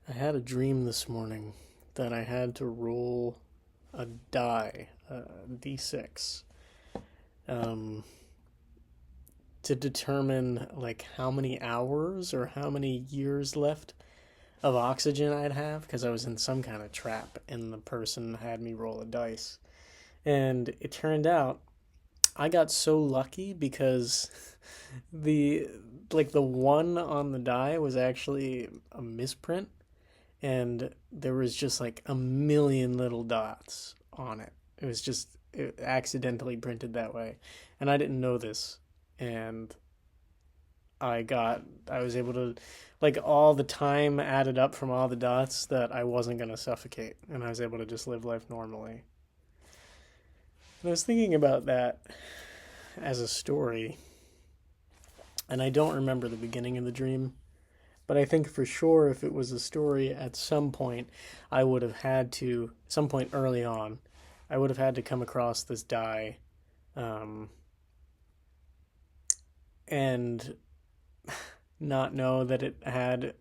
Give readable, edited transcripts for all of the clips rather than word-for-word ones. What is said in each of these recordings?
I had a dream this morning that I had to roll a die, a d6, um, to determine like how many hours or how many years left of oxygen I'd have because I was in some kind of trap and the person had me roll a dice. And it turned out I got so lucky because the the one on the die was actually a misprint and there was just like a million little dots on it. It was just it accidentally printed that way, and I didn't know this. And I was able to like all the time added up from all the dots that I wasn't gonna suffocate, and I was able to just live life normally. And I was thinking about that as a story, and I don't remember the beginning of the dream. But I think for sure if it was a story at some point, I would have had to, some point early on, I would have had to come across this die um, and not know that it had,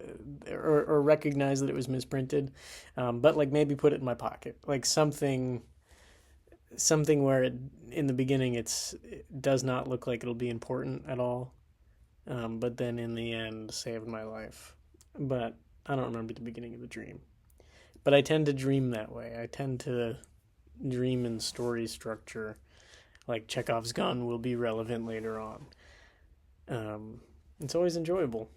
or recognize that it was misprinted, but like maybe put it in my pocket. Like something where in the beginning it does not look like it'll be important at all, but then in the end saved my life. But I don't remember the beginning of the dream. But I tend to dream that way. I tend to dream in story structure, like Chekhov's gun will be relevant later on. It's always enjoyable.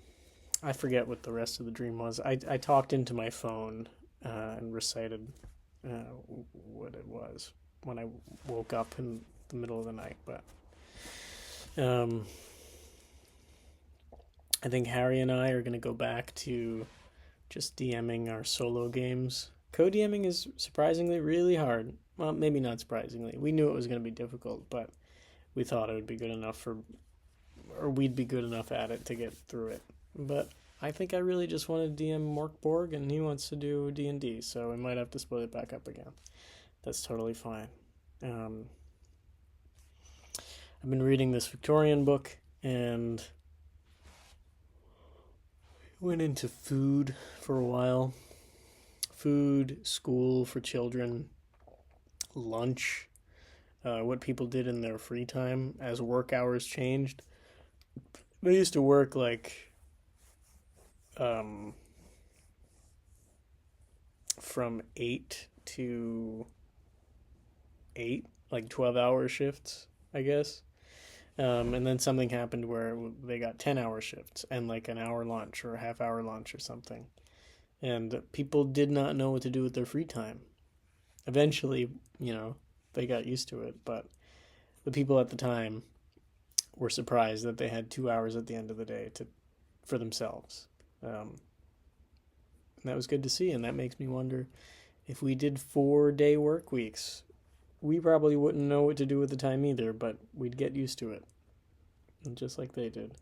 I forget what the rest of the dream was. I talked into my phone and recited what it was when I woke up in the middle of the night. But um, I think Harry and I are going to go back to just DMing our solo games. Co-DMing is surprisingly really hard. Well, maybe not surprisingly. We knew it was going to be difficult, but we thought it would be good enough or we'd be good enough at it to get through it. But I think I really just want to DM Mork Borg, and he wants to do D&D, so we might have to split it back up again. That's totally fine. Um, I've been reading this Victorian book, and went into food for a while. Food, school for children, lunch, what people did in their free time as work hours changed. They used to work like um, from 8 to 8, like 12-hour shifts, I guess. And then something happened where they got 10-hour shifts and like an hour lunch or a half hour lunch or something. And people did not know what to do with their free time. Eventually, they got used to it, but the people at the time were surprised that they had 2 hours at the end of the day for themselves. And that was good to see, and that makes me wonder if we did 4-day work weeks, we probably wouldn't know what to do with the time either, but we'd get used to it, just like they did.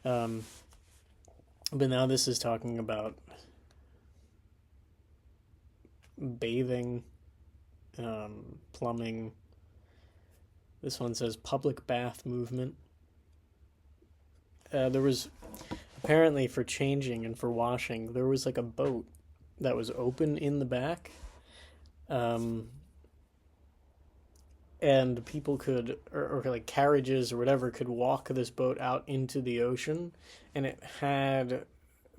Um, but now this is talking about bathing, plumbing. This one says public bath movement. There was apparently for changing and for washing, there was like a boat that was open in the back. Um, and people could, or like carriages or whatever, could walk this boat out into the ocean. And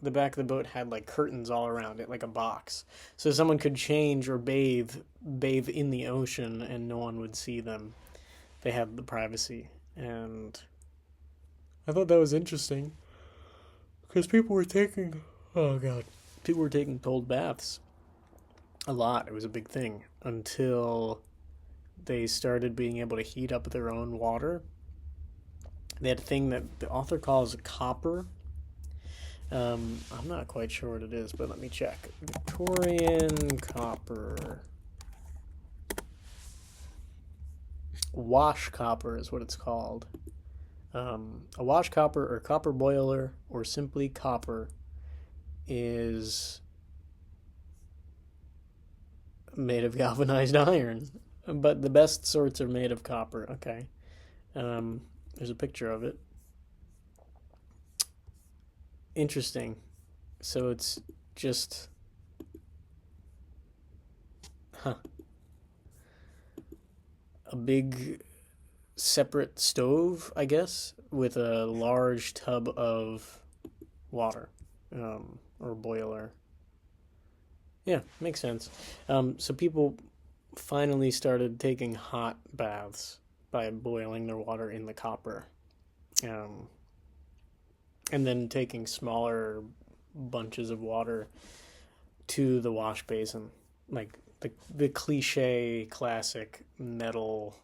the back of the boat had like curtains all around it, like a box. So someone could change or bathe in the ocean and no one would see them. They had the privacy. And I thought that was interesting because oh God, people were taking cold baths a lot. It was a big thing until they started being able to heat up their own water. They had a thing that the author calls copper. I'm not quite sure what it is, but let me check. Victorian copper. Wash copper is what it's called. A wash copper or copper boiler or simply copper is made of galvanized iron, but the best sorts are made of copper. Okay. There's a picture of it. Interesting. So it's just Huh. A big separate stove, I guess, with a large tub of water, or boiler. Yeah, makes sense. So people finally started taking hot baths by boiling their water in the copper, um, and then taking smaller bunches of water to the wash basin, like the cliche classic metal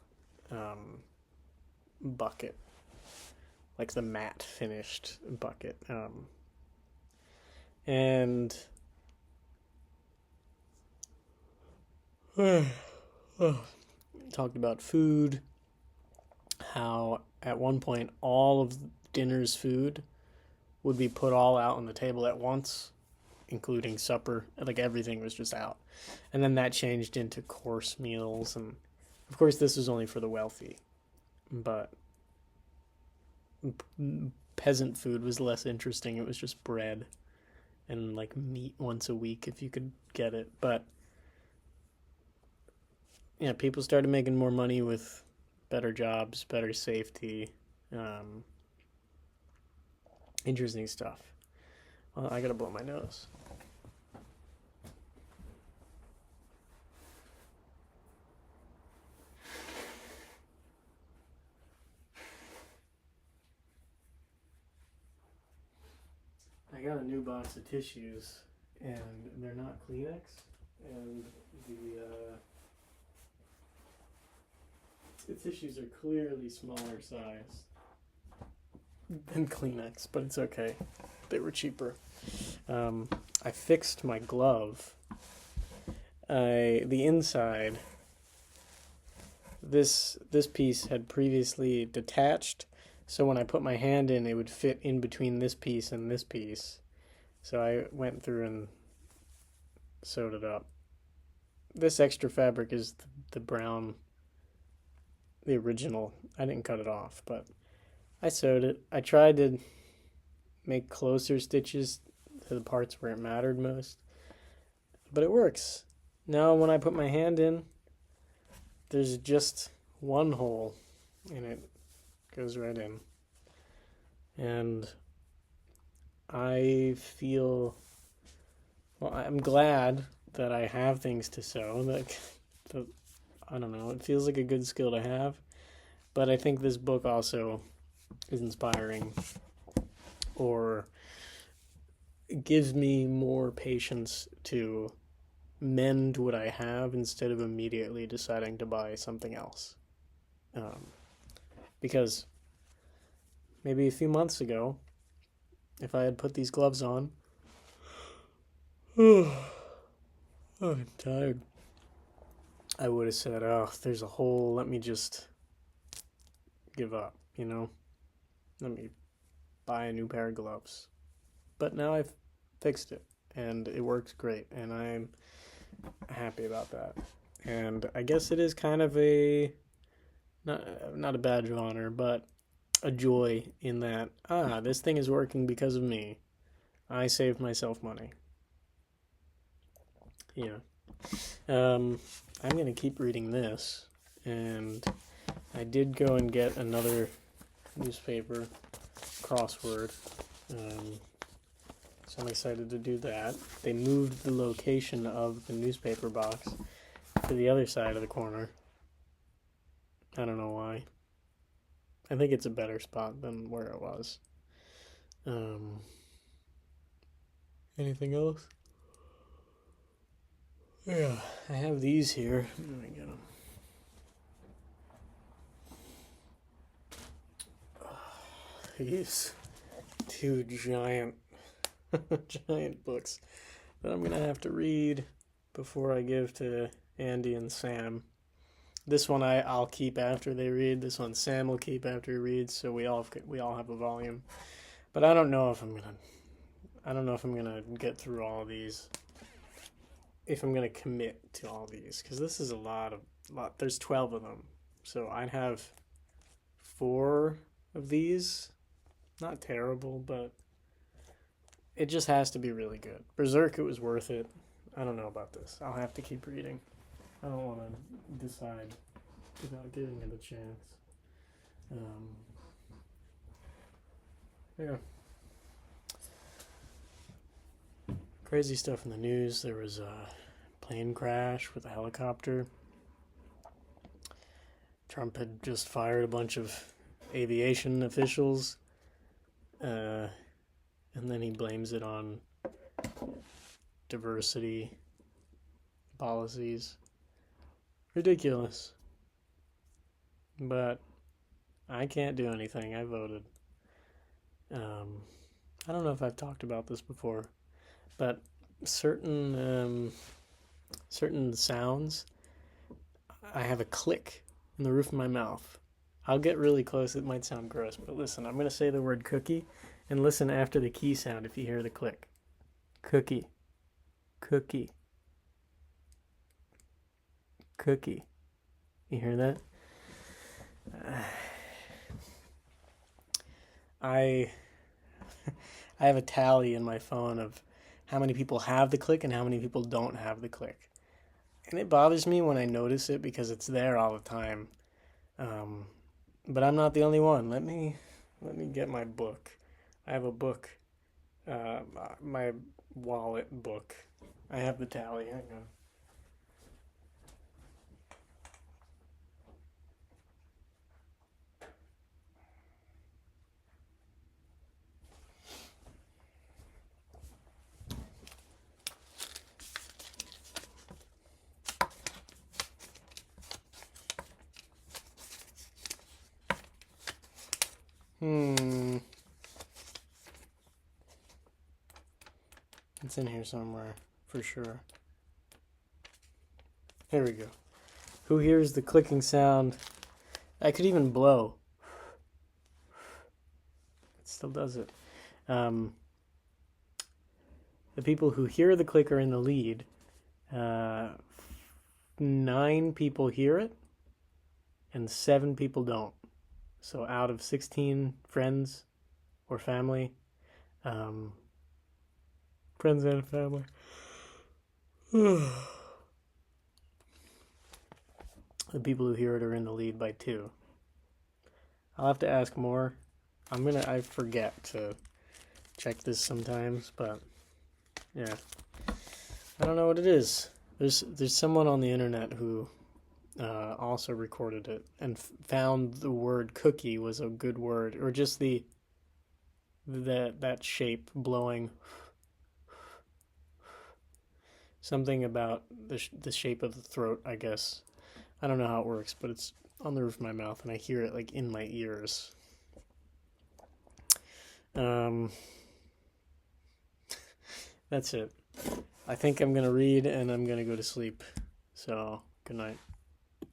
um, bucket, like the matte finished bucket, and talked about food. How at one point all of dinner's food would be put all out on the table at once, including supper. Like everything was just out. And then that changed into course meals. And of course, this was only for the wealthy. But peasant food was less interesting. It was just bread and like meat once a week if you could get it. But yeah, people started making more money with better jobs, better safety. Um, Interesting stuff. Well, I gotta blow my nose. I got a new box of tissues, and they're not Kleenex, and the tissues are clearly smaller size than Kleenex, but it's okay. They were cheaper. I fixed my glove. The inside, this piece had previously detached, so when I put my hand in, it would fit in between this piece and this piece. So I went through and sewed it up. This extra fabric is the brown, the original. I didn't cut it off, but I sewed it. I tried to make closer stitches to the parts where it mattered most, but it works. Now when I put my hand in, there's just one hole and it goes right in. And I feel, well, I'm glad that I have things to sew. I don't know, it feels like a good skill to have. But I think this book also is inspiring, or gives me more patience to mend what I have instead of immediately deciding to buy something else. Because maybe a few months ago, if I had put these gloves on, oh, I'm tired, I would have said, oh, there's a hole, let me just give up, Let me buy a new pair of gloves. But now I've fixed it, and it works great, and I'm happy about that. And I guess it is kind of not a badge of honor, but a joy in that, this thing is working because of me. I saved myself money. Yeah. I'm going to keep reading this, and I did go and get another newspaper crossword. So I'm excited to do that. They moved the location of the newspaper box to the other side of the corner. I don't know why. I think it's a better spot than where it was. Anything else? Yeah, I have these here. Let me get them. These two giant books that I'm gonna have to read before I give to Andy and Sam. This one I'll keep after they read. This one Sam will keep after he reads. So we all have a volume. But I don't know if I'm gonna get through all of these. If I'm gonna commit to all these, because this is a lot. There's 12 of them, so I'd have 4 of these. Not terrible, but it just has to be really good. Berserk, it was worth it. I don't know about this. I'll have to keep reading. I don't want to decide without giving it a chance. Yeah. Crazy stuff in the news. There was a plane crash with a helicopter. Trump had just fired a bunch of aviation officials, and then he blames it on diversity policies. Ridiculous. But I can't do anything. I voted. I don't know if I've talked about this before, but certain sounds, I have a click in the roof of my mouth. I'll get really close. It might sound gross, but listen. I'm gonna say the word cookie, and listen after the key sound if you hear the click. Cookie, cookie, cookie. You hear that? I I have a tally in my phone of how many people have the click and how many people don't have the click. And it bothers me when I notice it because it's there all the time. Um, but I'm not the only one. Let me get my book. I have a book, uh, my wallet book. I have the tally. Hang on. It's in here somewhere for sure. Here we go. Who hears the clicking sound? I could even blow. It still does it. Um, the people who hear the click are in the lead. Uh, 9 people hear it, and 7 people don't. So out of 16 friends or family, friends and family. The people who hear it are in the lead by 2. I'll have to ask more. I forget to check this sometimes, but yeah. I don't know what it is. There's someone on the internet who also recorded it and found the word cookie was a good word, or just that shape blowing. Something about the shape of the throat, I guess. I don't know how it works, but it's on the roof of my mouth, and I hear it like in my ears. That's it. I think I'm gonna read, and I'm gonna go to sleep. So, good night.